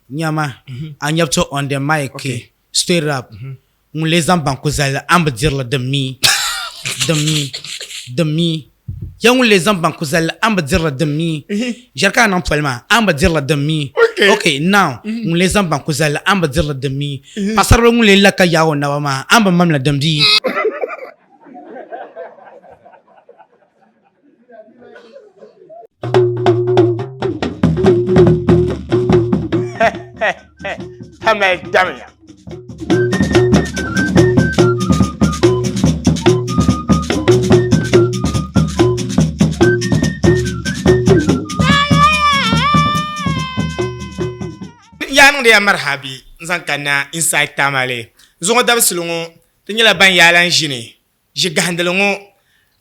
Nyama, Nyabto on the mic, okay. Straight up. Les ambankozal, amba dirla de mi. Young les ambankozal, amba dirla de mi. Jarka non palma, amba dirla de mi. Okay, now, les ambankozal, amba dirla de mi. Pasarlo les laka yao nawama, amba mamla demdi. Tamale damya. Yanu de marhabi zankana inside Tamale. Zongo dabsilungo tinyela ban yalan jine. Je gahandelongo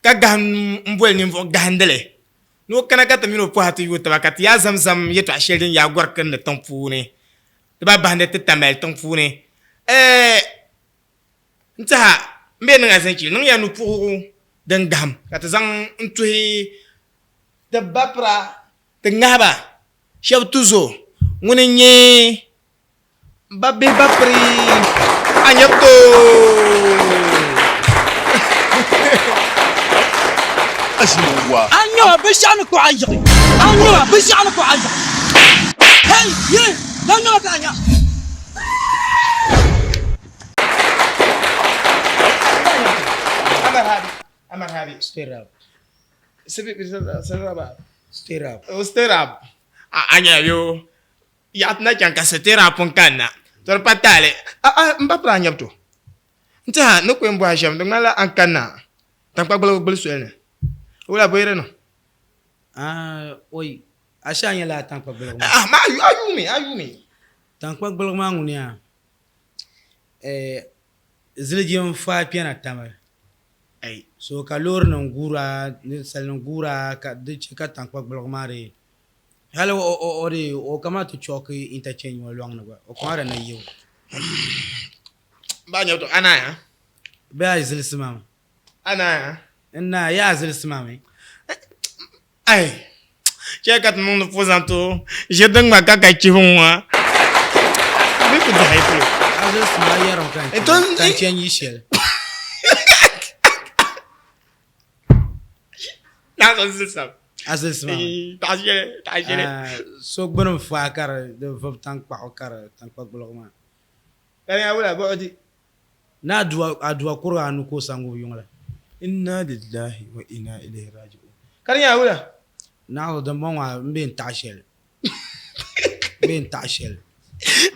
ka gaham mbol nimvo gahandele. No kana kata mino po hatu yuta bakati ya zamzam yeto ashelin ya gorkan de tampune. Ba bande te Tamale tampune. Nta mbe nga zanki nung ya no po den gam. Kata zang ntui de bapra te ngaba. Chef tuzo ngone nye babe bapri Nyabto. أسمع أنا بشأنك وعجري أنا بشأنك وعجري هاي يه لا نرتاح Amar Habi. Straight up. Stay up. Anya yo. Yatna janka setera ponkana. Tor patale. Mbapra Nyabto. Nta no ko mbo hasham ngala ankana. Tankpa gbolo suene. Ola boyre no. Oi. Ashanya la tankpa blog. Ma ayumi. Tankpa blog ma ngunia. Ziljium fa piana Tamale. Ay. So kalor ngura, sal ngura ka de chika tankpa blog mare. Hello o kama to choki interchange mo long na o kwara na yo. Ba Nyabto anaya. Ba zilsima. Anaya. Na ya zilsima me. Ay. Chekat mon posanto. Je dang ma kaka chihunwa. Bi ku dai pro. Zilsima ya ron kan. Então change shell. Na so zilsam. Zilsima. Tajere. So bonum fa kar de vop tankpa o kar tankpa blog ma. Kaya wala ba odi. Na adwa kura anu ko sangu yungla. Inna lillahi wa inna ilaihi raji'un. Kaya wala. Na da monwa mbin tashel.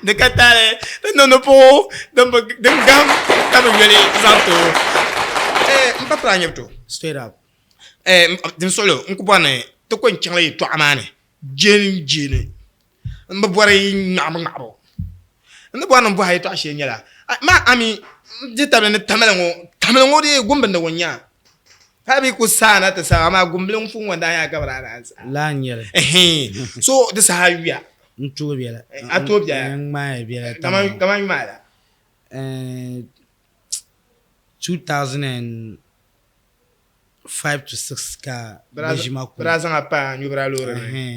De katale, no po, de gam, tamu yele zanto. Mbapra Nyabto. Straight up. Dim solo, nkubane, to ko nchangle to amane. Jeni. Mbabware ngabo. Ndabwana mbo hayi to ashe nyala. Ma ami je tabane Tamale ngo de gumbanda wonya. Habi ku sana ta sa ma gumblin fun wanda ya gabara da ansa. La nyele. So de sahawiya. Ntu biela. Atobia. Ngma biela. Kama mala. 2005 to 6 ka bejima ku. Brazan apa nyubra lore.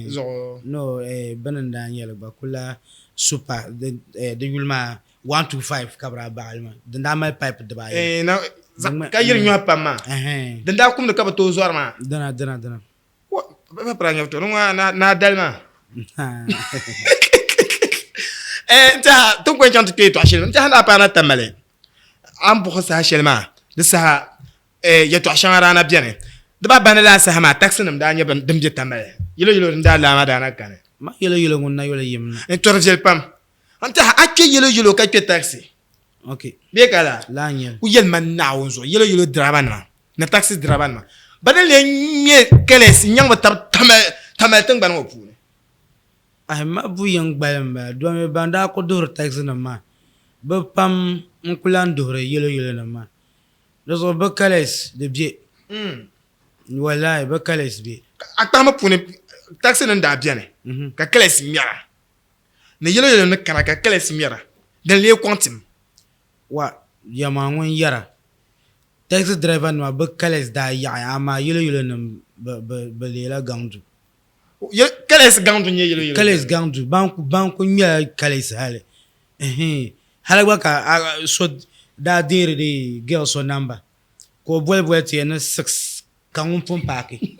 Zo. No bananda nyele ba kula super de yulma 125 kabra baalma. De na pipe de ba. Na ka yir nyu apa ma. Danda kum de kabato zorma. Dana. Ba pra Nyabto na dalma. Nta to ko chantu ke to ashel. Nta handa pa na Tamale. Am bo sa shelma. De sa ya to ashara na biane. De ba banala sa ma taxinum da nya dem je Tamale. Yilo nda la ma da na kane. Ma yilo ngonna yilo yimna. To rejel pam. Anta ake yilo ka ke taxi. Okay. Be kala. La nyel. Ku yel man na wonzo. Yilo draban na taxi draban ma. Badal le nye keles nyang tab Tamale tang ban wo pu. Ma bu yang balamba do me banda ko dur taxi na ma. Be pam nkulan dure yilo na ma. Do so be kales de bie. Wallahi be kales bi. Atama pune taxi na da biane. Ka keles miara. Ne yilo na kana ka keles miara. Dan le kwantim. Wa yama ngon yara. Taxi driver no be kales da ya ama yilo na be lela gangdu. Kales gandu nye yelo. Kales gandu banku nya kales hale. Halagwa ka so da dere de girl so number. Ko boy ti na 6 kan un pon paki.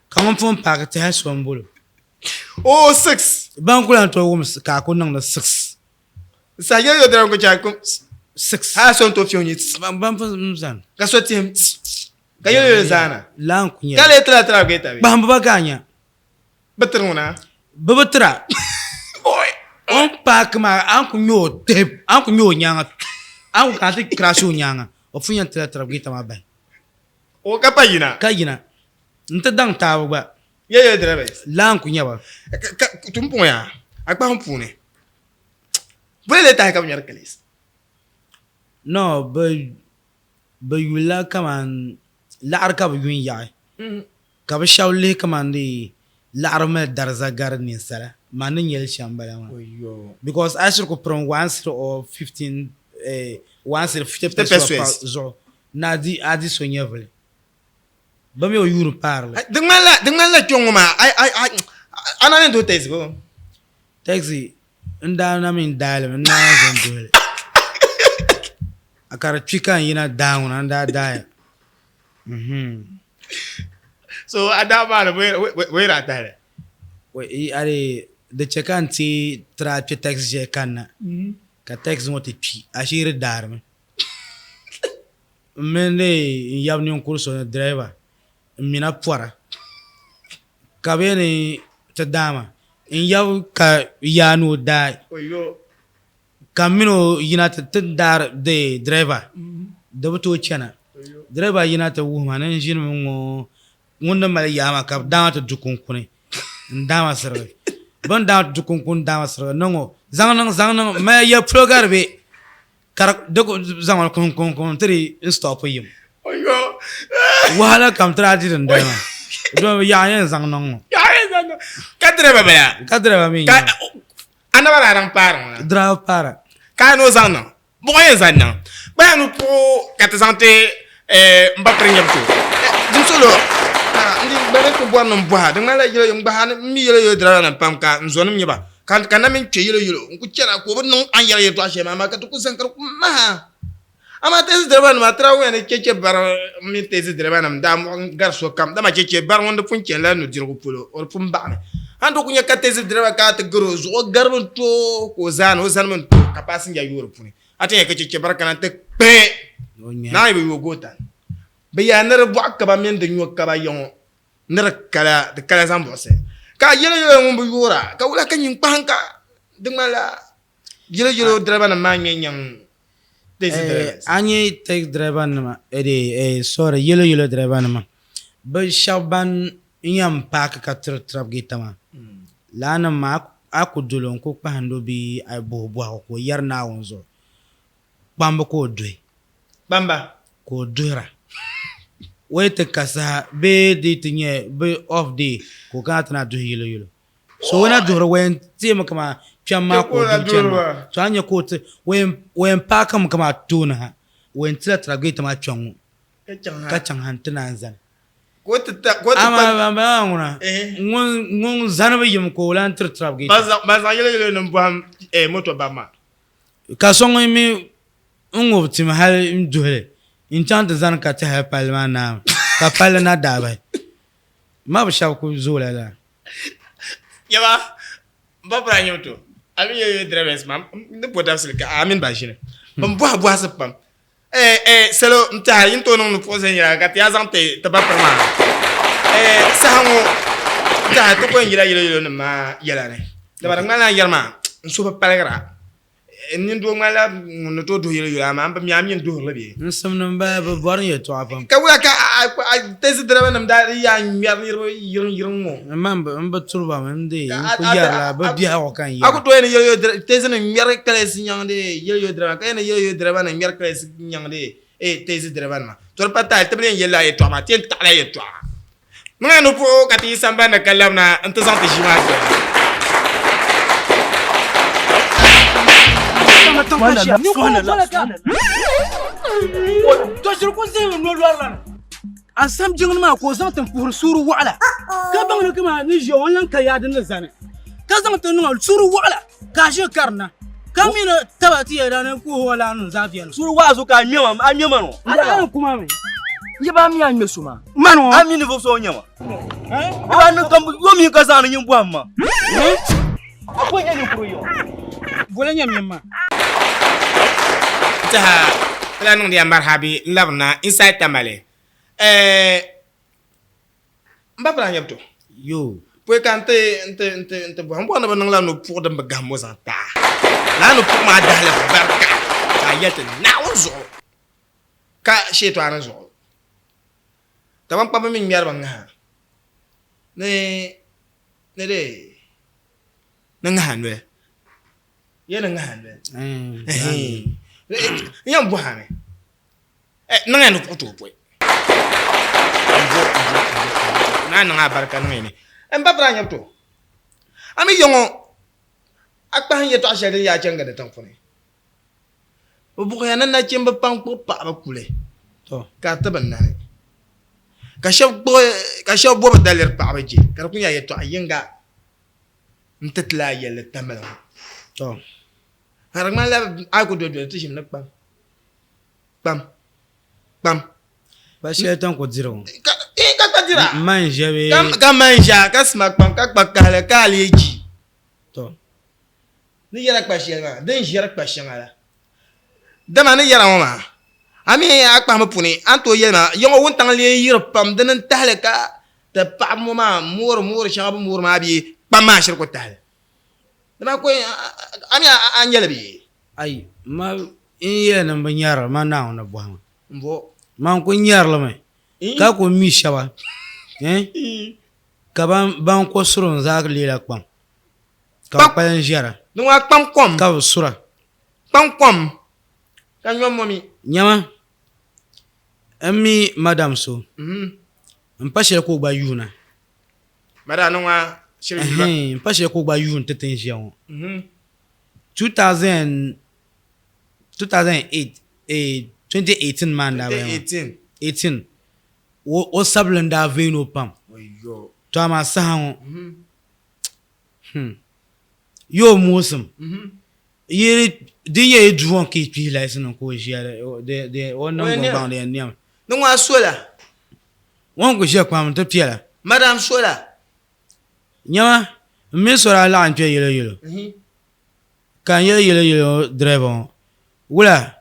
Kan un pon paki te ha so mbolo. Oh 6. Banku lan to wum ka ko nang na 6. Sa yelo dra ko cha ko 6. ha so to fioni. Ban pon zan. Ka so tim. Ka yelo zana. Lan ku nya. Kale tra ge tabi. Ba hamba ganya. Betruna. Babatra. Boy. On pak ma an ku nyo tep an ku nyo nyanga. An ku ka ti crashu nyanga. O funya tra gita ma ba. O ka payina. Kayina. Nta dang tawo ba. Yelo dra bes. Lan ku nya ba. Tumpo ya. Akpa mpune. Vole ta ka nyar kales. No, ba yula kaman la'ar ka ba yun yaay. Ka ba shawle kaman di la'ar ma darza gar ni sala. Manin yel shambala ma. Because I should go from 1 or 15 50 pesos zo. Na di adi so nyevle. Ba mi o yuru parle. Dengala chongo ma. Ai anane do tesi bo. Taxi nda na min dale na zondole. Akara chicken yina down and that die. So adama where at that. We are the chicken tea try to tax je kana. Ka tax mo ti pi. Ashire darme. Mende yabni un kurso na driver. Mina pora. Kabene te dama. In yaw ka yanu dai. Kamino yinata tindar de driver. Dabuto chana. Driver yinata woman and jin mo wunda mal yama ka down to dukunkune. Ndama sere. Bon down to dukunkun dama sere. Nongo zang ma ya progar be. Kar doko zang kun tri stop yim. Oyo. Wala kam tradi ndama. Do ya yan zang nongo. Ka driver ba ya. Ka driver mi. Ka anaba rang parang. Driver para. Ka no zang no. Boy zang no. Ba no po ka te sante mba Nyabto. Dim solo. Ndi bere ko bo no mba. De mala yelo mba mi yelo driver na pam ka nzonum nyeba. Kan na min twe yelo ku cera ko bo no an yelo to ashe ma ka to ku sankar ma. Ama tezi driver ma trawo ne keke bar mi tezi driver na mda garso kam da ma keke bar wonde funke la no dirgo polo or pum ba. Ando kunya ka tezi driver ka te gro zo garbon to ko zan o zan men to ka pasin ya yoro puni. Ate ka keke bar kana te pe. Na ibe yo gota. Be ya ner bo ka ba men de nyo ka ba yon. Ner kala de kala zan bo se. Ka yelo mo bo yora ka wala ka nyin panka de mala yelo driver na ma nyang. Anye take driver nama sorry yellow driver nama ba shaban inyam pak ka trap gitama lana ma akudulon ko pahando bi ay bobo ko yarna wonzo bamba ko dwe Bamba ko dwera wait kasa be di tinye be off day ko katna dwe yellow so when I do when tema kama chama ko chama so anya ko when pakam kama tuna when tira trageta ma chongu ka chang hantana zan ko ama nguna ngun zanaba yim ko lan tira trageta baza yelo no mbam moto bama ka songo mi ungo tim hal ndole inchant zan ka ta palma na ka palna daba ma ba shaw ko zola la yaba mbapra Nyabto ami yo drivers mam ne poda silka amin bajine bam bo asapam selo nta yinto no pose nyira ka ya zante te ba prama sahango ta to ko nyira yelo no ma yela ne da ba ngala yarma nso ba palagra nin do ngala no to do yelo ama am mi amin do labi nsam no ba bor ye to apam ka wa ka tezi driver nam da ya nyar yiron mo mamba turba mende ko yara ba biya o kan ya ako to ene yo tezi na nyar kala sinyande yo driver ka ene yo driver na nyar kala sinyande tezi driver ma to pata tablen yela ye to ma tien tala ye to nga no po kati samba na kalam na antazante jimage asam jingan ma ko zan tan fuhur suru wala ka bang kama ni je wannan ka yadin na zane ka zan tan ngal suru wala ka shi karna kamina tabati ya dan ku wala nan zafiya suru wazu ka nyama anyama no ala kuma me yeba mi an mesuma mano amini vo so nyama ba no kam yo mi ka zan nyim buamma ko nyani kruyo bola nyamma ta la nung dia marhabi labna inside Tamale mbapra Nyabto yo pwe kante ente bo na banang la no pour de bagamo zanta la no pour ma dale barka ka yete na ozo ka sheto ana zo tabam papa min miar banga ne de nang hanwe ye nang hanwe yam bo hame nang anu puto pwe na nga barka ngene mbapra Nyabto ami yongo akpa yeto ashari ya chenga de tanfone bu ya nan na chemba pang po pa ba kule to ka taban na ka shaw bo daler pa ba ji ka kunya yeto ayenga ntetla yele tamala to harang mala ako do tishim nak pam ba shi tan ko zero ka dira man jabe ka manja ka smak pam ka kpakale ka leji to ni yara kpashel ma den yara kpashel ala dama ni yara ma ami akpa ma puni anto yema yongo won tang le yir pam den tahle ka ta pa mo ma mur shaba mur ma bi pam ma shir ko tahle dama ko ami anyele bi ai ma in yana ban yara ma na ona buhama mbo man ko nyar la mai ka ko mi shaba ka ban ko surun za ka lila kpam ka pa jara no wa pam kom ka sura pam kom kan yom momi nyama ami madam so mpashe ko ba yuna mara no wa shir bi mpashe ko ba yun teten jian 2018 man da ba 18 o sablan da veno pam oyo to ma sahan yo musum yiri dinye duwon ki pi la sinu ko jia de wannan gban da nyam no wa sola won ko je kwam to piela madam sola nyama mi sora la an pe yelo kan yelo driver wala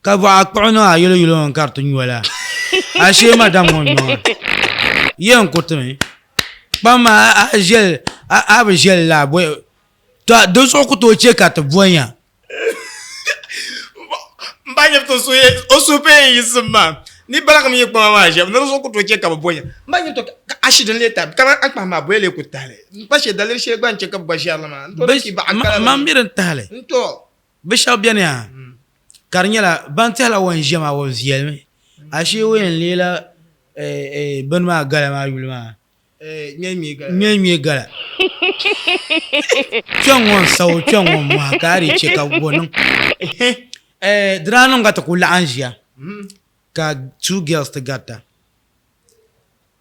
ka ba akpano a yelo on carte nyuala a she madam won no yen ko teme bama a gel a ba gel la boy to do so ko to che ka to boya mbanya to so o so pe yisma ni balak mi ko ma je no so ko to che ka boya mbanya to ashidin leta kama akpa ma boyele ko tale pashe dalir she gban che ka bashar ma to ki ba akala ma miran tale to bisha bien ya karnyala bantela won jema won zielme ashe wen lela ban ma gala ma yulma nyemi gala chongon saw chongon ma kari che ka bonon drano ngata kula anjia ka two girls together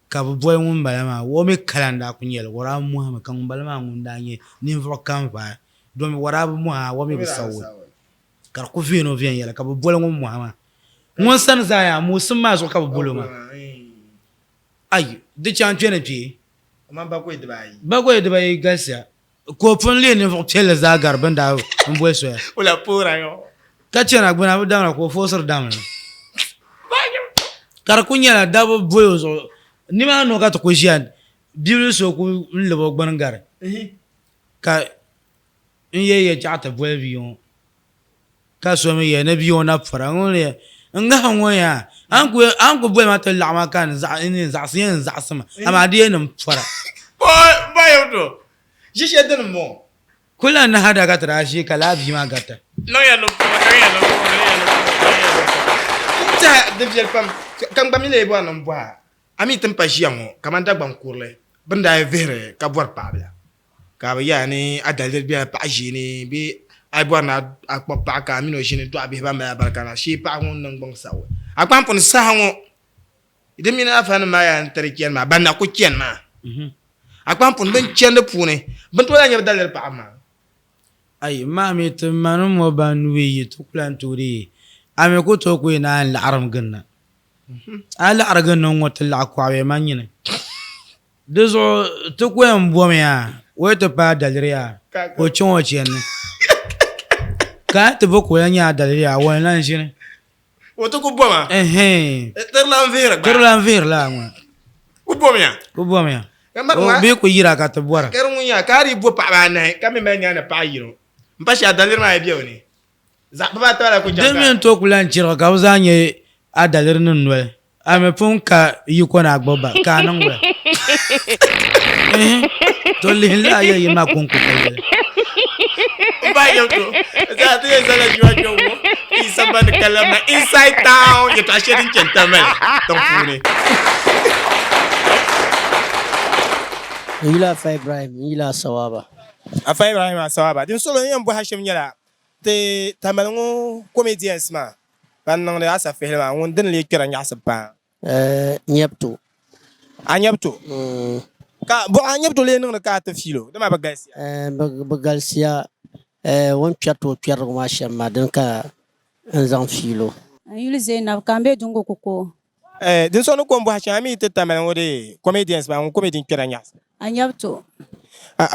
ka boy mun balama wo me kalanda kunyel wara mu ha kan balama ngunda nye ni vro kan va do me wara mu ha wo me bisawo kar ko vino vien yela ka boy mun mu ha mun san zaya mu sun ma zo ka bolo ma ai de champion pi ma ba ko idbai gasia ko pon le ne vro tele za garban da mun so ya wala pura yo ka chena gbana da ko fosor dam kar kunyela da boy zo ni ma no ka to ko jian bible so ku lebo gbangar ka ye jata boy bion ka so me ye na bion na fara ngone nga hanwo ya anku boy ma to la ma kan za ni za sin za sama ama de nem fara boy yo jishe den mo kula na hada ka tara shi kala bi ma gata no ya no ta de viel pam kan ba mi le bo anan bo ami tan pa jiamo kamanda gban kurle banda vere ka bor pabla ka ba ya ni adalder bi pa jini bi ai bo na akpa pa ka mi no jini to abi ba ma barkana shi pa hon nan gbon sawo akpan pon sa hanwo idan mina afan ma ya tarkiyan ma banna ku kiyan ma akwan pun ben kiyan da pune ben to la nyab daler pa ma ay ma mi to manu mo ban wi to plan turi ame ko to ko na al aram ganna al argan no wat la kwa we manyine dezo to ko en bo me ya we to pa daler ya o chon o chen ka to bo ko ya daler ya wa nan shine woto ko boma ter l'envers la moi ko bomya o be ko yira ka to bora ker munya kari bo pa ba na ka me menya na pa yiro mpashi adalir ma biyo ni za ba ta la ko janga demen to kulan chiro ka uzanye adalir nun we ame pun ka yiko na agboba ka nan we to lila ya yima kun ku kai ba yo to za ta yi zala jiwa ko isa ban kalama inside town ya ta shirin kentamel don fune Ila fa Ibrahim ila sawaba afa Ibrahim sawaba din solo yan bo hashim nyala te tamalngo comedians ma ban nang da asa fehla won din le kira nya sabba Nyabto ka bo Nyabto le nang ka ta filo da ma bagalsi bagalsiya won piato pierre ma shamma dan ka zan filo yuli Zainab kambe dungo koko din solo ko bo hashim ami te tamalngo de comedians ma won comedian kira nya Nyabto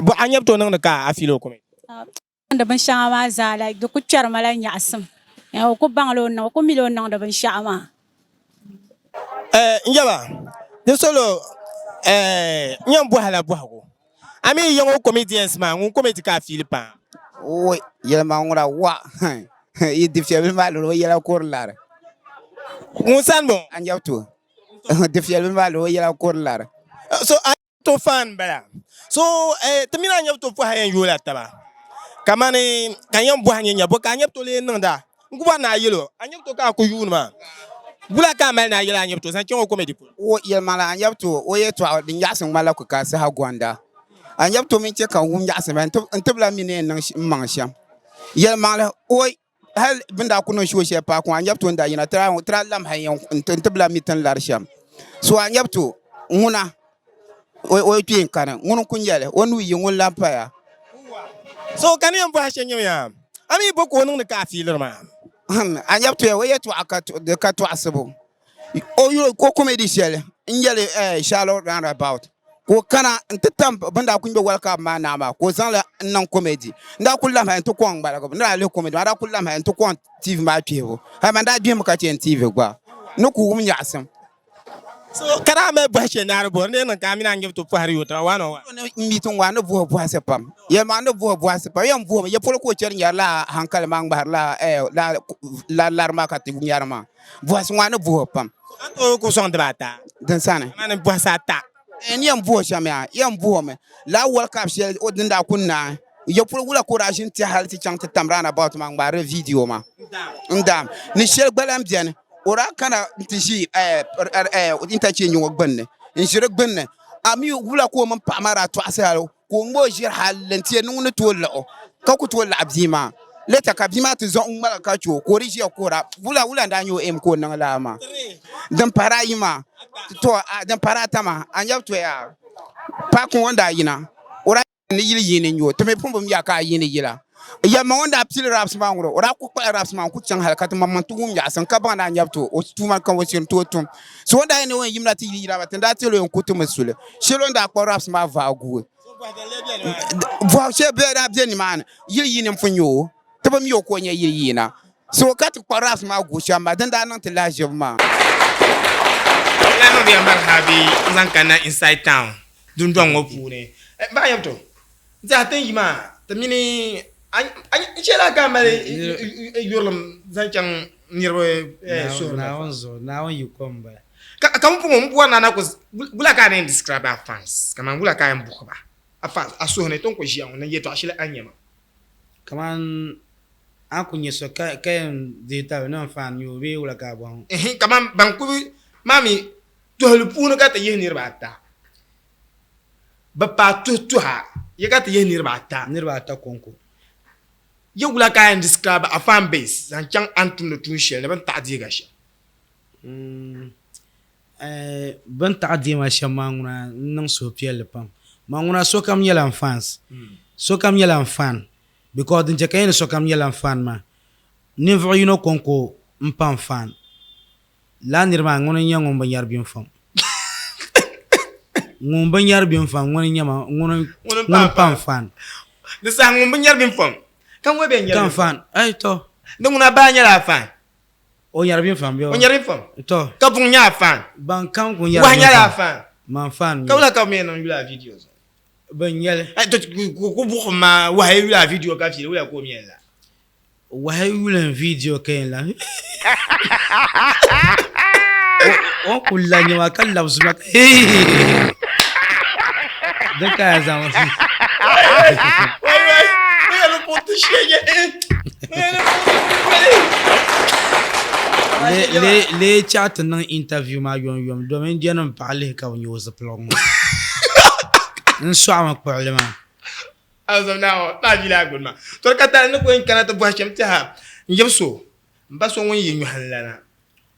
bo Nyabto nang ka afilo comedy da ban sha ma za like do ku kyar mala nyasum ya ko banglo na ko milo na da ban sha ma njaba din solo nyam bo hala bo hago ami yango comedians ma ngun comedy ka filipa oi yelma ngura wa i difyel ma lo yela korlar ngun san bon Nyabto difyel ma lo yela korlar so to fan bala so tamina Nyabto fo hayen yola taba kamane kanyam bo hanya bo Nyabto le nanda nguba na yelo Nyabto ka ko yunma bula ka mal na yela Nyabto san ko comedy o yelma la Nyabto o ye to din yasin mala ku ka sa ha gwanda Nyabto min ce kan hum yasin ban to bla mine nan man sham yelma la o hal binda kuno sho she pa ko Nyabto nda yina tra lam hayan to bla mitan lar sham so Nyabto nguna o pin kana ngun kunyale onu yi ngun lampa ya so kan yam bo hashe nyam ami bo ko nun ka filir ma Nyabto ya waye to aka de ka to asabo o yo ko comedy shele nyele shallow roundabout ko kana ntitam banda kunbe welcome ma na ma ko zanla nan comedy nda kullam ha to kon gbara ko nda le comedy nda kullam ha to kon tv ma piebo ha manda bi mu ka chen tv gba no ku um nyasam so kara me bo hashe na arbo ne nan ka mina Nyabto fo hari yota wano wa mi ton wa no bo asepam ye ma no bo asepam ye bo ye polo ko cher nyala hankal ma ngbar la larma ka tibu nyarma bo aswa no bo pam to ko son debata dan sane man bo sata en yam bo shamya yam bo me la world cup shel odinda kunna ye polo wula ko rajin ti halti chang ti tamrana about ma ngbar video ma ndam ni shel gbalam bien ora kana ntishi inta chi nyu gbanne inshire gbanne ami wula ko man pa mara to asalo ko mo jir halenti nu ne to lo ka ku to labzima leta ka bima to zo mala ka cho ko ri ko ra wula nda nyu em ko nan la ma dan para yima to dan para tama Nyabto ya pa ko wanda yina ora ni yini nyu to me pumbu ya ka yini yila ya ma wanda apsil raps ma ngoro ora ku pa raps ma ku chang halkat ma man tugum ya san ka ba na Nyabto o tuma kan wosin to tum so wanda ne won yimna ti yira ba tanda telo en kutu masule shelo nda ko raps ma va gu vo she be da bien man yini mfunyo to ba mi ko nya yina so ka ti ko raps ma gu shamba tanda nan ti la jema la no bi ambar habi zan kana inside town dun don ngopune ba Nyabto za tan yima tamini chela kamare yorlam zanchang nirwe so na on you come ba kam pu mo bua na ko bula ka ne describe our fans kama bula ka mbuko ba afans aso ne ton ko jian na yeto ashile anyema kaman akunye so ka data no fan you be wala ka bon kama banku mami to helpunu ka ta yenir ba ta ba pa tu ha ye ka ta yenir ba ta konko ye wula ka describe a fan base zan chang antum no tun shele ban ta diga shi bin taɣa ma shɛm maa ŋuna n niŋ suhupiɛlli pam maa ŋuna sokam nyɛla n fans sokam nyɛla n fan because din chɛ ka yɛn sokam nyɛla n fan maa ninvuɣu yino konko n pam fan laa niri maa ŋuni nyɛ ŋun bi nyɛri bin fam ŋun bi nyɛri bin fam ŋuni pam fan di saha ŋun bi nyɛri bin fam kan ŋɔ bɛ nyɛri kan fan ai to ni ŋuna baa nyɛla fan o nyɛri bin fam o nyɛri bin fam to ka buŋ nyɛ fan ban kan ku nyɛri wahi nyɛla fan man fan ka wula ka mɛ niŋ yula videos bin nyɛli ai to ku buɣum ma wahi yula video ka fiili wula ko mɛ la wahi yulen video ka yin la o ku la nyɛma ka labisima din ka ya zaŋ le chaɣa ti niŋ interview maa yom domin jɛnim paɣa lihi ka bi nyɛ o zipiligu ŋɔ n sɔɣami kpuɣili maa azam na ji la gudma to ka ta ni ko in kana to bwashem ta ha yebso mba so won yi nyuhan lana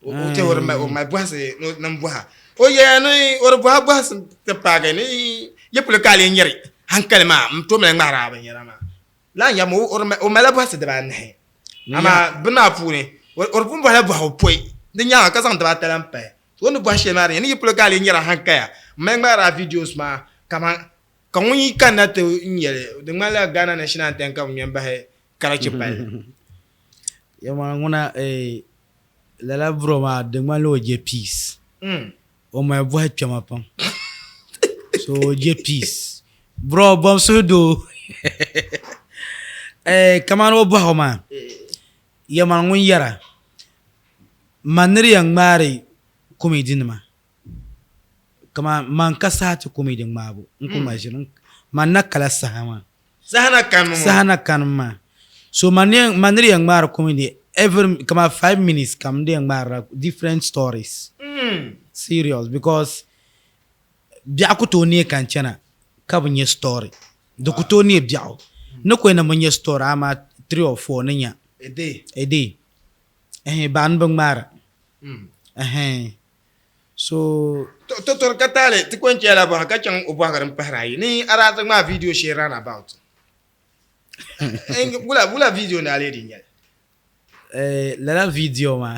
o te wor ma bwase no nan bwa o ye ni wor bwa te paga ni yepul ka le nyeri hankal ma mto me ngara ba nyera ma la ya mo o mala bwase de ba ne ama bna puni or bun bwa bwa o poi de nya ka san ta talan pe so no bwashe ma ni yepul ka le nyera hankaya me ngara videos ma kama kan wani kan na ta nyere da mala Ghana national anthem kan yan bahe karachi pal ya ma nguna lala bro ma da mala o je peace o ma bo ha chama pam so je peace bro bom so do kaman o bo ha ma ya ma ngun yara manri yang mari comedy ma kama man kasa ta comedy mabu in kuma shirin man nakala sahana kan ma so manri yang mara comedy every kama 5 minutes kam de yang mara different stories serious because biya ku to ne kan chana ka bunye story do ku to ne biya no ko na bunye story ama 3 or 4 nya a day ban bang mara so to katale ti kon cela ba ka chan o ba garan pahrai ni ara ta ma video share ran about bula video na le dinya la video ma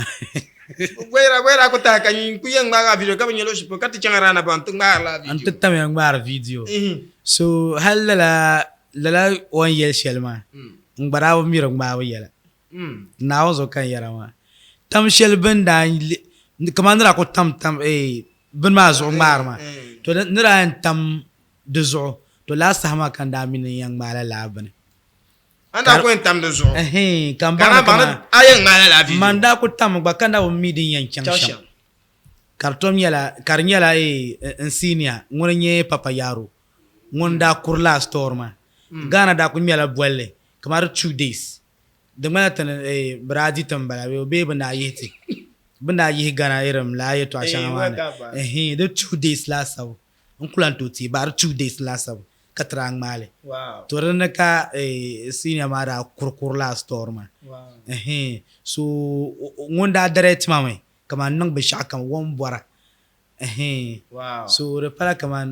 wera ko ta kan ku yang ma video ka nyelo shi ka ti chan ran about ta ma la video anta tam yang ma video so hal la on yel shelma ngbara bo miro ngba bo yela na zo kan yara ma tam shel benda kamandra ko tam bin ma zo ngmar ma to nira tam de zo to la sama kan da min yang mala labane anda ko tam de zo kan ba ayen mala la video manda ko tam ba kan da mi din yang chang kartom yala karnyala insinia ngonye papa yaro ngonda kurla store ma gana da ko mela bolle kamar 2 days de mala tan bradi tambala be bana yete bunda yi gana iram la yeto ashanga mana the 2 days last saw unkulan toti bar 2 days last saw katrang male wow to renaka senior mara kurkur la store ma so ngonda direct mame kama nang be shaka won bora wow so repara kama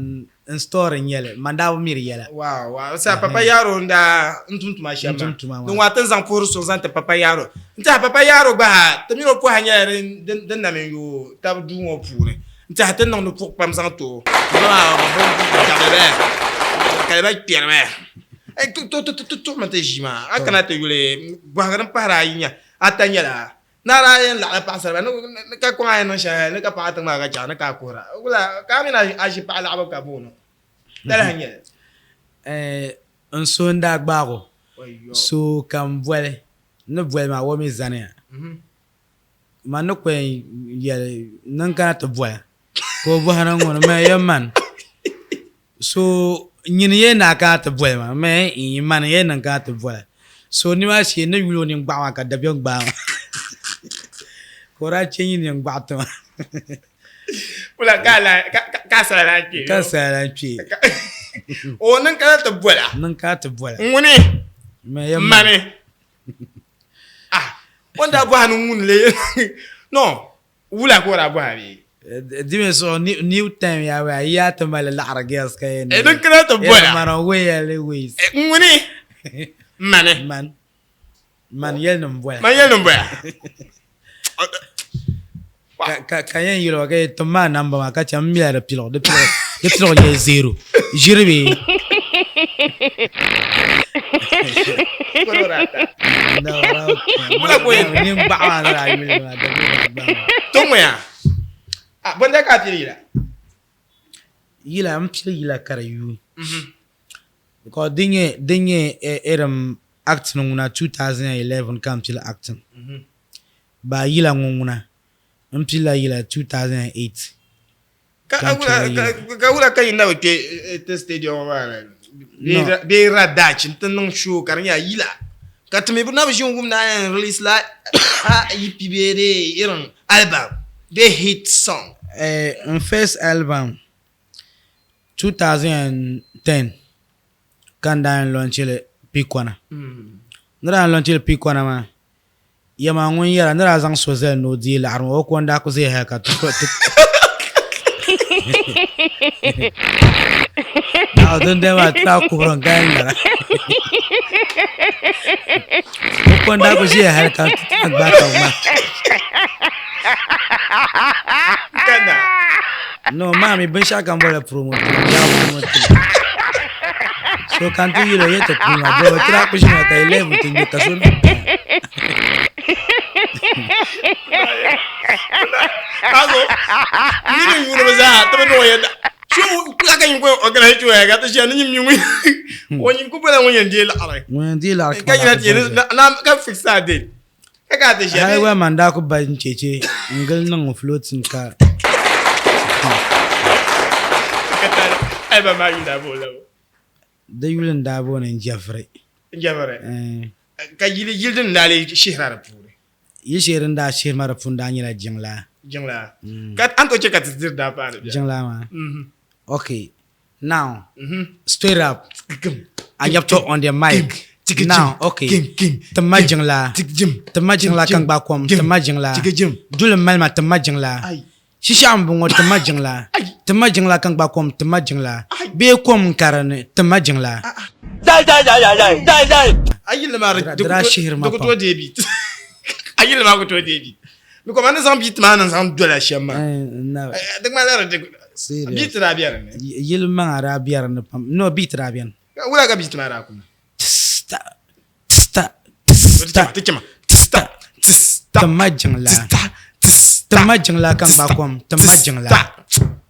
in store nyele mandawo mir yela wow sa papa yaro nda ntuntuma shama no watan zan pour so zan ta papa yaro nta papa yaro ba to miro po hanya den na men yo tab du ngo pure nta tan no pour pam zan to ba ba pierre to mate jima akana te yule ba garan para yinya atanya la nara yan la pasar ba no ka ko ay no sha ne ka pa tan ma ga cha na ka kora wala ka mina aji pa la ba ka bono dala hanya un sonda gbago so kam voile no voile ma wo mi zania man no ko yele nan ka to voile ko bo hanan wona me yaman so nyini ye na ka to voile ma me man ye nan ka to voile so ni ma shi ne yulo ni gba ka da bion gba ko ra chenyi ni gba to wala ka sala ki o nan ka ta bola ngune me ya mane wanda bo hanu ngun le no wula ko ra bo abi Dime so new time ya wa ya Tamale la argas ka yen. Don't cry to boy. Man way ale ways. Money. Man. Man yel no boy. Man yel no boy. Ka yen yilo ka toma namba ma ka chamia de pilo de pilo ye zero. Jirbi. No. Mula boy. Ni ba na yilo ma de. Tomo ya. Ah, bonda ka tiri yila mpili yila kara yu. Because dinye eram act nunguna 2011 kam pila acting. Ba yila ngunguna mpila yila 2008. Ka wula ka yinda te stadium wa. Be radach ntanong show karnya yila. Ka tumi bu na bi jungum na release la IPBD iron album. The hit song. First album 2010 Kanda launchile Pikwana. Nara launchile Pikwana ma. Yama ngun yara nara zang sozel no di la armo okwanda ko ze haka to. Now don't ever try to run ganga. Okwanda ko ze haka to back of ma. No, mami, ben shaka mbole promote. So can't you know yet to prima? Bro, try pushing at 11 to get us. Hello. You know that. Don't know yet. So, like I'm going to organize you. I got the Shannon. When you couple on your deal, when deal, I can't fix that date. I got the Shannon. I wear Mandako by Cheche, and girl no floats in car. They will end up in Jeffrey. Can you didn't nally share? You share in that share Marapundania Jangla. Got Uncle check at the Jangla. Okay, now straight up. Nyabto on the mic. Now, okay. The Majangla kang bakom, the Majangla. Dule Malma, the Majangla. Shishambungo, the Majangla. The Majangla kang bakom, the Majangla. Be a com carane, the Majangla. Die. I yield the marriage. Go to a debit. I yield the to a debit. Because man is on beat man and some dollar shama. The matter. Beat Rabian. Yilman Arabian, no beat Rabian. What I beat Marakum. Tamajangla kang bakom,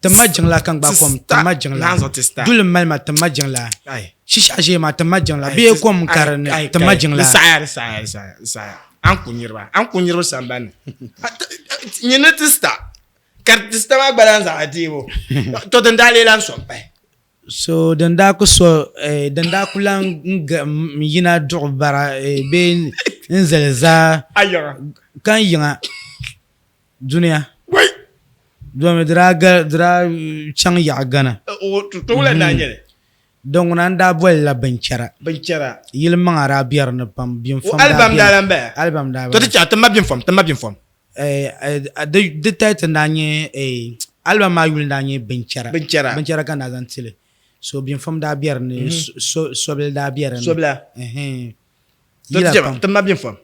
Tamajangla kang bakom, Tamajangla. Dule malma Tamajangla. Shisha ma Tamajangla. Be kom karane Tamajangla. Saya. Ankunirwa samban. Nyinetista. Kartista ma balanza atiwo. To dendale lan sompai. So dendako so dendako lang yina dog bara be nzelza ayara kan yinga dunia wai do me dra chang ya gana o to la nanyele donc nan da bol la benchara yil mangara biar na pam bien fam album da lambe album da to ti atama bien fam de tête nanye album ma yul nanye benchara kan da zantile so bien fam da biar ne sobel da biar sobla tama bien fam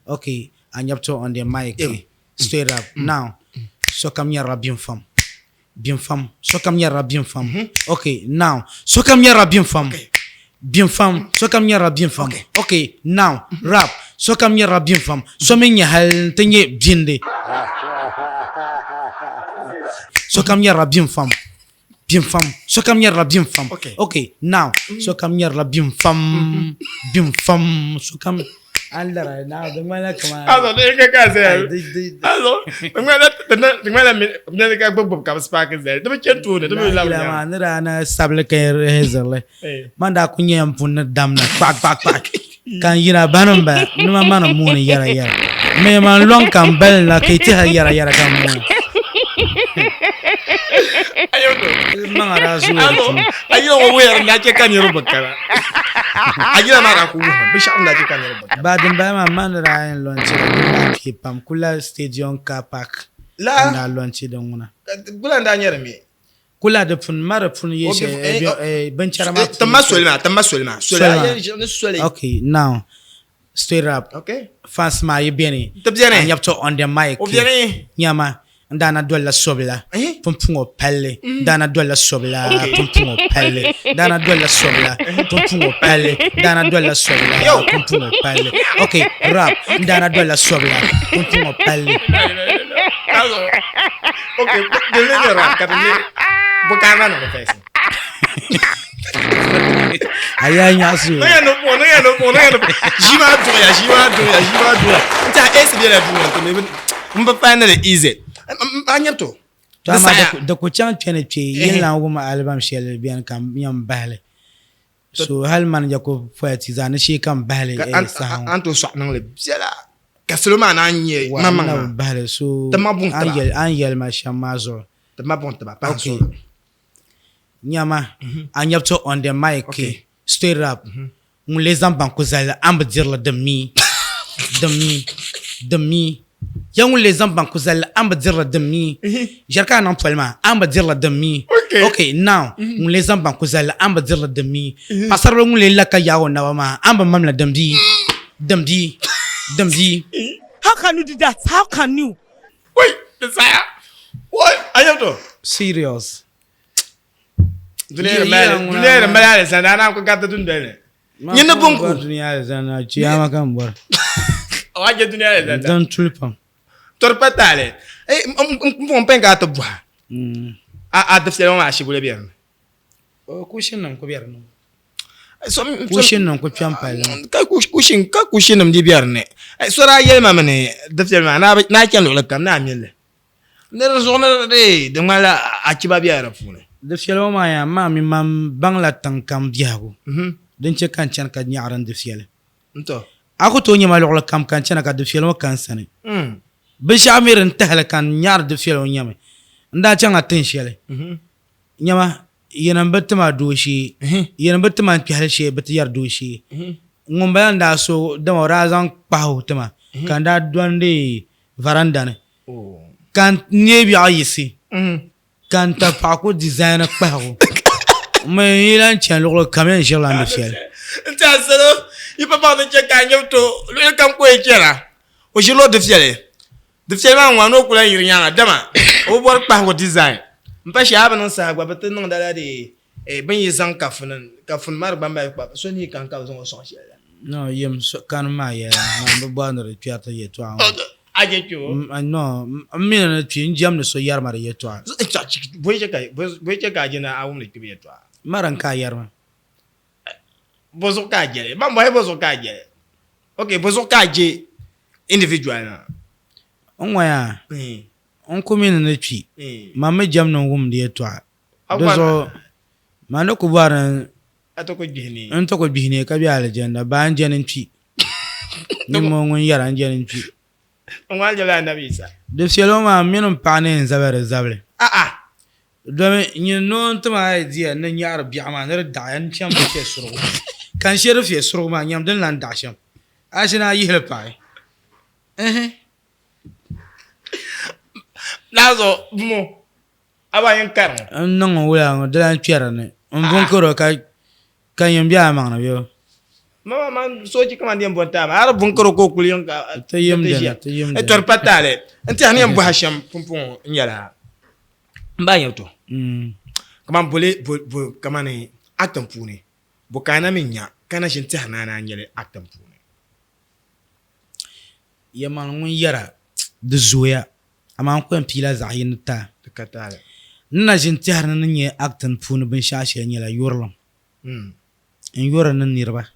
okay Nyabto on the mic straight up now so kam yara bien fam so kam yara bien fam okay now so kam yara bien fam so kam yara bien fam okay now rap so kam yara bien fam so men ya hal tenye binde so kam yara bien fam so kam yara bien fam okay now so kam yara bien fam so kam andara now the mala kama azo de ka se azo ngala me ka bob ka spark ze de chentu de la ma nira na sable kay hezele manda kunyem pun damna pak kan yira banamba numa mana muni yara me man long kan bel na kay ti yara kan mu mangara zu ayo we na ke kan yoro bakara ayo mara ku bisha na ke kan yoro bakara badin ba ma man ra en lonche ki pam kula stadium car park la lonchi da nguna Bulanda nyere mi. kula da fun mara fun yeshe benchara ma Tamma solma. okay now straight up Okay. fast ma yebeni Tabjane. Nyabto on the mic Obiani. nyama ndana dolla sobla pumpungo pelle dana dolla sobla Okay. pumpungo pelle dana dolla sobla pumpungo pelle dana dolla sobla pumpungo pelle okay rap dana dolla sobla pumpungo pelle Okay, dele rap kadele. Bukana no face. aya nyasu No ya no. Jima doya. Nta ese bien la doya. Mba final easy. Anyapto. da ko chan chene che yella wuma album shele bien kam yam bahle so hal man jako fati zana shi kam bahle sa Anto so nang le biela. Kasuluma na anye mama. bahle so Tama bon taba. an ma shamazo Tama bon taba. Pas okay nyama Nyabto on the mic Okay. straight up on les ambanko zala amba dirla de mi yang les ambanko zala amba dirla de mi jarka nan palma amba dirla de mi okay now on les ambanko zala amba dirla de mi pasar lo ngule la ka yawo na ma amba mamla damdi How can you do that? How can you? Wait, Messiah. What? Anyapto. serious Dunia mala sana na ko gata dundele. Nyina bonku. dunia zana chiyama kam bor Waje dunia le dan tulpam torpatale. Mon penga to bwa. A defsel ma shibule bien. o kushin nan ko biar no So kushin nan ko champal ka kushin nam di biarne. Sora yelma mane defsel ma na kyan lo kam na mille. Ne zona de mala akiba biara fune. de fielo ma ya ma mi mam bangla tankam diago den che kan chan ka nyaaran de fiele Nto. ako to nyama lo kam kan chan ka de fielo kan sane be shamirin tahla kan nyaar de fielo nyame nda chan atin shele nyama yana batma doshi yana batma pihal she batiyar doshi ngomba nda so da razan pahu tama kan da donde varanda ne kan nebi ayisi kan ta pako design pahu mais il a un tien le camion j'ai la fiel Nta selo il papa de cheka Nyabto le kam ko ekera. O jilo de fiele. De fiele ma wano kula yirinya dama. O bor pa ko design. Mpa shi aba non sa gba betin non dala de ben yizan kafun mar bamba pa so ni kan ka zo so shi. non yem kan ma ya ma bo bandre piata ye to Aje chu. no mina na tin jam ne so yar mara ye to Boy cheka jina awum le kibe to. maran ka yar ma Bozo ka jere. Mambo he bozo ka jere. Okay, bozo ka je individual na. on waya on commune na pi mama jam no wum de to dozo mano ko baran Atoko jini. on to ko bihne ka bi aljanna ba an janin pi ni mo ngon yar an janin pi On va jala na bisa. de fielo ma minum pane zabale domin yin non tuma idea na nyar biya ma na da yan cham ke suru kan sheriff ya suru ma nyam din lan da sham ashina yi helpai Lazo mo aba yin kar. nan wala ngo da chera ne on bon ko ka kan yam biya ma na yo Mama man soji kama ndiye mbonta ma ara bunkoro ko kuliyon ka tayem de e tor patale enti hani mbo hasham pumpon nyala mba yoto kama bole kama ne aktam pune bo kana minya kana shinti hanana nyale aktam pune yaman ngun yara de zoya ama ko pila zahin ta de katale nna jinti harna nye aktan pune bin shashe nyala yorlam en yora nan nirba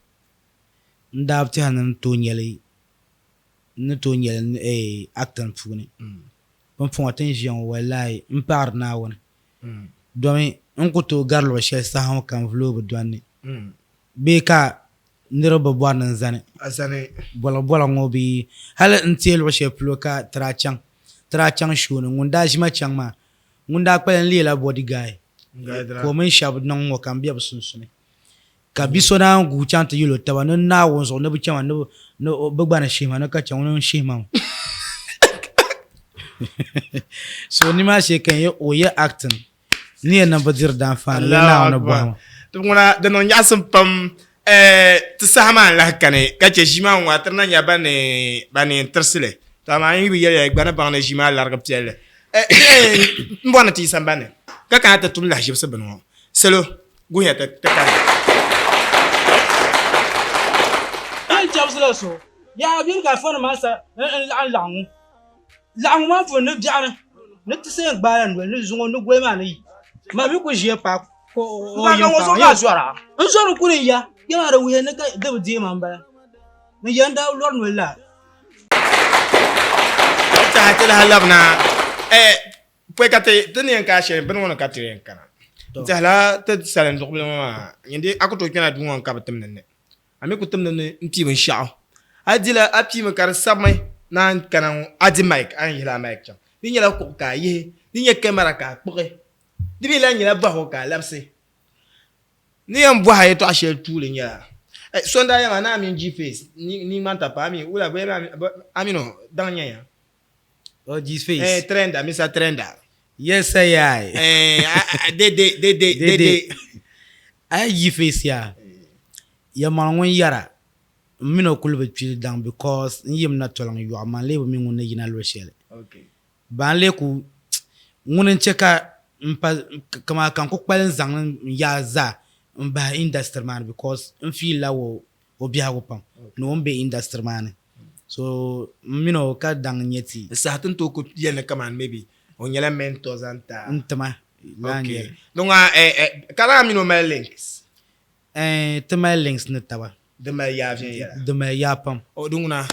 ndabti hanan to nyale ne to nyale aktan pune bon fon attention wallahi mpar na wona domi on ko to garlo shel sa kan vlo douane beka nirba bwana zane asane bola ngobi hala ntel wa she ploka trachang shunu ngunda jima changma ngunda kwelen lela body guy ko men shab non ngo kan biya sunsune ka bisona gu chanta yulo tawana na wonso ne bu chama no bagba na shima no ka chawon shima So ni ma she kan o ye acting ni na badir dan fan na na bo to ngona de no nyasum pam to sama la kane ka che jima wa terna nya bane tersile to ma yi bi ye gbana bana jima la rga pele mbona ti sambane ka ka ta tum la jibse beno selo gunya ta ka ai jabsla so ya bin ka fon ma sa lang ma fo ne biara ne tse gbaran do ne zungo ne gwe ma ne ma mi ko je pa ko o Nga ngo so ka zwara. nso ku ne ya ma ra wuye ne ka de di ma ba ne yanda lor no la ta ta la labna pwe ka te teni ka she ben wona ka tire kana ta la ta salen do ma yende akoto kena du won ka batem ne ami ko tem ne nti ben sha adila api me kar samai nan kana adi mic an yila mic cha ni yela ko ka ye ni ye camera ka pore di bi la yela ba ho ka lapse ni am bo ha ye to a she tu le nya sonda ya na mi g face ni manta pa mi ula be ami no dan nya ya o G face trenda mi sa trenda yes ay de ay G face ya man won yara mino kulbe twi dan because yim na tolang yo man le mi ngone yina lo shele okay ban le ku ngone cheka mpa kama kan ko kwalen zang ya za mba industry man because feel la wo obia wo pam no mbe industry man so mino ka dan nyeti sa tan to ko yene kaman maybe on yela mentors anta ntama okay donc kala mino my links tama links ne tawa de ma ya vien de ma ya pam o dunguna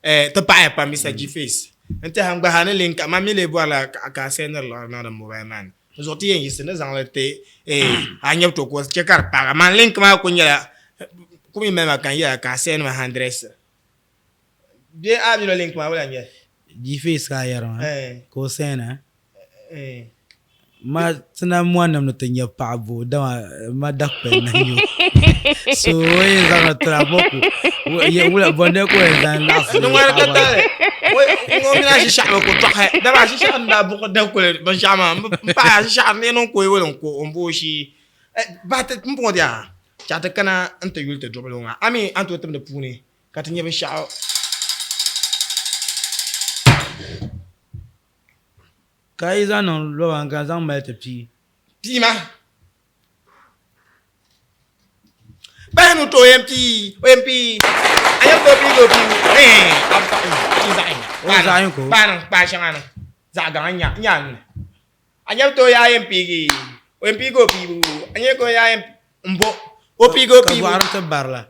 te pa pa mi sa G face ente hangba hane link ma mi le bola ka sender la na mobile man zo ti yin yisene zan le te Nyabto ko checkar pa man link ma ko nyala ko mi mema kan ya ka sen ma handress bien a mi no link ma wala nya G face ka yara ko sena ma tana mwanam no tanya pa bo da ma dakpe na yo so we zana tra boku ye wala bonde ko zan la no ngara ka tale ngo mina shi sha ko to ha da ba shi sha na bu ko da ko le ba sha ma pa shi sha ne non ko wala ko ombo shi ba ta mbo dia cha ta kana anta yulte do nga ami anto tam de puni ka ta nyebe sha kai zanon lo an ga zan mai tafi Pima. Banu to OMP. Ayam to pi go pi. Apa ini? Banu pa shangana. Zaga nya. Ayam to ya OMP gi. OMP go pi bu. Anya ko ya mbo. Opi go pi. Ka waran ta barla.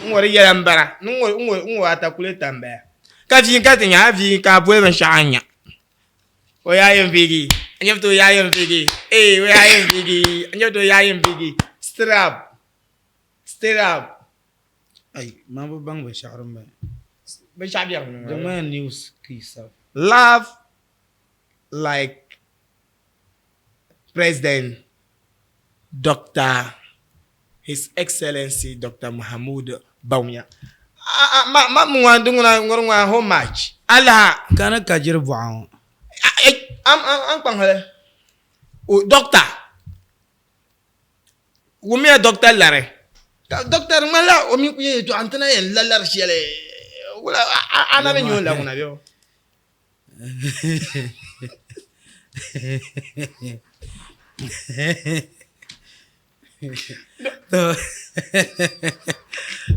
Ngori ya mbara. Ngori atakule tambe. Ka vi ka tinya vi ka bwe ban shanya. We are biggie. And you have to yam biggie. Hey, we are biggie. And you have to yam biggie. Stay up. Ay, mambo bang we sharon ba. Be shabia. The man news kisa. Love like President Dr. His Excellency Dr. Mahmoud Bawumia. Ma muandunguna ngorwa how much? Allah Kana kajir buang. I'm panghale. O doctor. Wumi a doctor lare. Doctor mala omi kuye to antena en lalar shele. Wala ana me nyola kuna bio.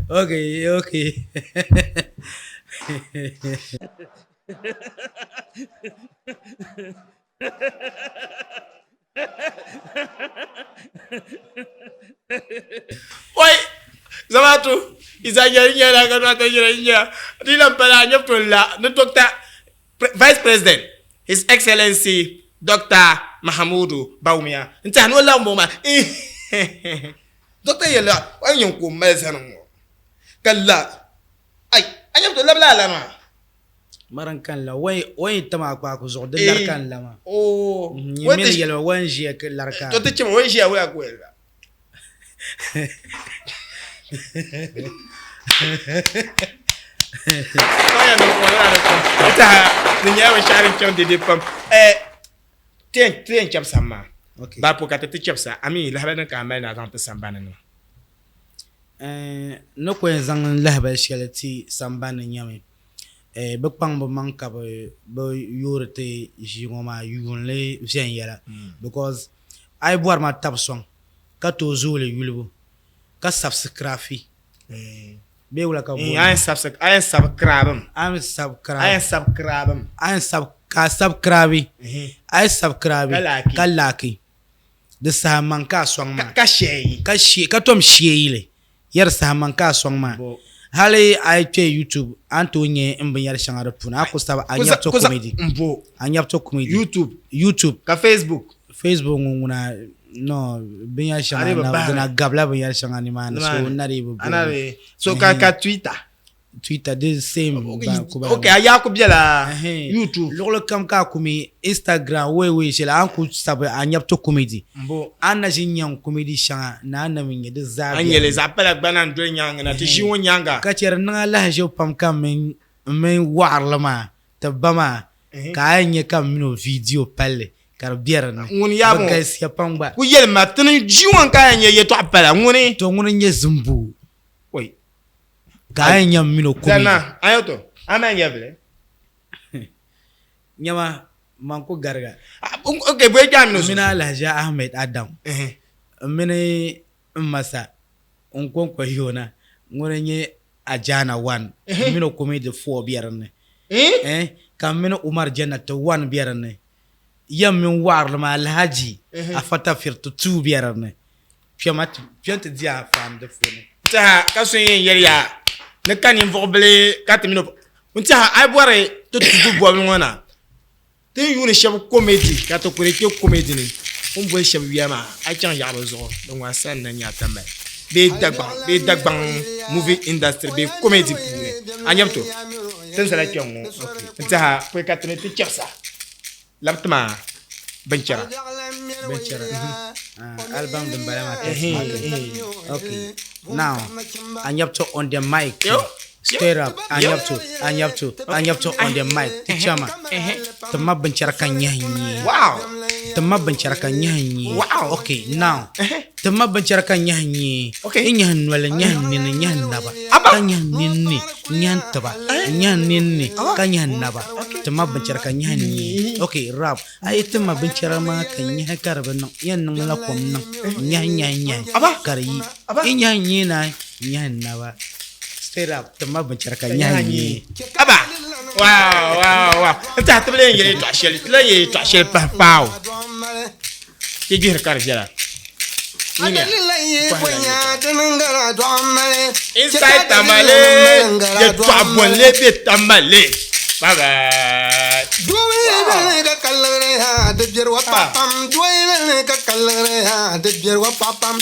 Okay. Oi, Zamatu, izajarinya na kanwa tajirinya. Dila mpala Nyabto la, no Dr. Vice President, His Excellency Dr. Mahmoud Bawumia. Nta no la mboma. Dr. Yela, wanyo ko mezana mo. Kala. Ay, Nyabto labla la ma. Maran kan la way tama kwa ko zo de lar kan la ma. Oh, what is yellow one je ke lar kan. To te chimo we je wa ko la. ya no ko ta ni nya wa sharin chon de pam tien chap sama Okay. ba po ka te chap sa ami la ba ka mai na tan te samba na no no ko zang lahba shalati sambana nyame be pang bo man ka bo yorete jingoma yunle vien yala because I boar ma tab song ka to zule yulbo ka subscribe be wala ka bo I subscribe I'm subscribe I subscribe I'm subscribe I subscribe ka laki de sa man ka song ma ka shey ka tom sheyile yar sa man ka song ma hali ay pe YouTube anto nye mbin yar shangara puna ako saba anyapto comedy mbo anyapto comedy YouTube ka Facebook nguna no bin yar shangara na gabla bin yar shangara ni man so nari bu anare so ka Twitter the same okay aya ko biela YouTube lolo kam ka kumi Instagram we shela anku saba anyapto comedy mbo anna jinyang comedy shanga na na minye de zabi anyele zapela gbana ndo nyanga na tishi won nyanga ka cer na la je pam kam men warla ma tabama ka anye kam no video palle kar bierna ngun yabo ka sia pamba ku yel ma tin jiwon ka anye ye to apela nguni to ngun nye zumbu oi ka anye mino ko sana ayoto ama nyevle nyama manko garga okay boy jam no mina Alhaji Ahmed Adam mine masa onkon ko yona ngun nye ajana 1 mino comedy 4 bierna kam mino Umar Jannat 1 bierna yam min warla ma Alhaji afata firtu 2 bierna piante dia fam de fone ta ka so yin yer ya ne kan yin voble 4 minutes unta ay boire to tu bo ngona te yuni shab comedy ka to kure ke comedy ni on bo shab wiama ay chan ya zo don wa san na nya tambe be dagbang movie industry be comedy pure anyamto ten sala kyongo unta ko ka tene te chasa laptama benchara album de Mbalama okay now Nyabto on the mic straight up Nyabto on the mic chama tama benchara kan nyanyi wow tama benchara kan nyanyi wow okay now tama benchara kan nyanyi okay nyan wala nyan naba kan nyan taba nyan naba tama benchara kan nyanyi okay rap ay tama benchara ma kan nyan karban yan nan la kom nan nyan kari nyanyi na nyan naba straight up tama benchara kan nyanyi aba wow ta table yele to shel pao ke gir kar jara inside tamale ye to abon le be tamale baba duwe ka kalare ha de jerwa papam duwe ka kalare ha de jerwa papam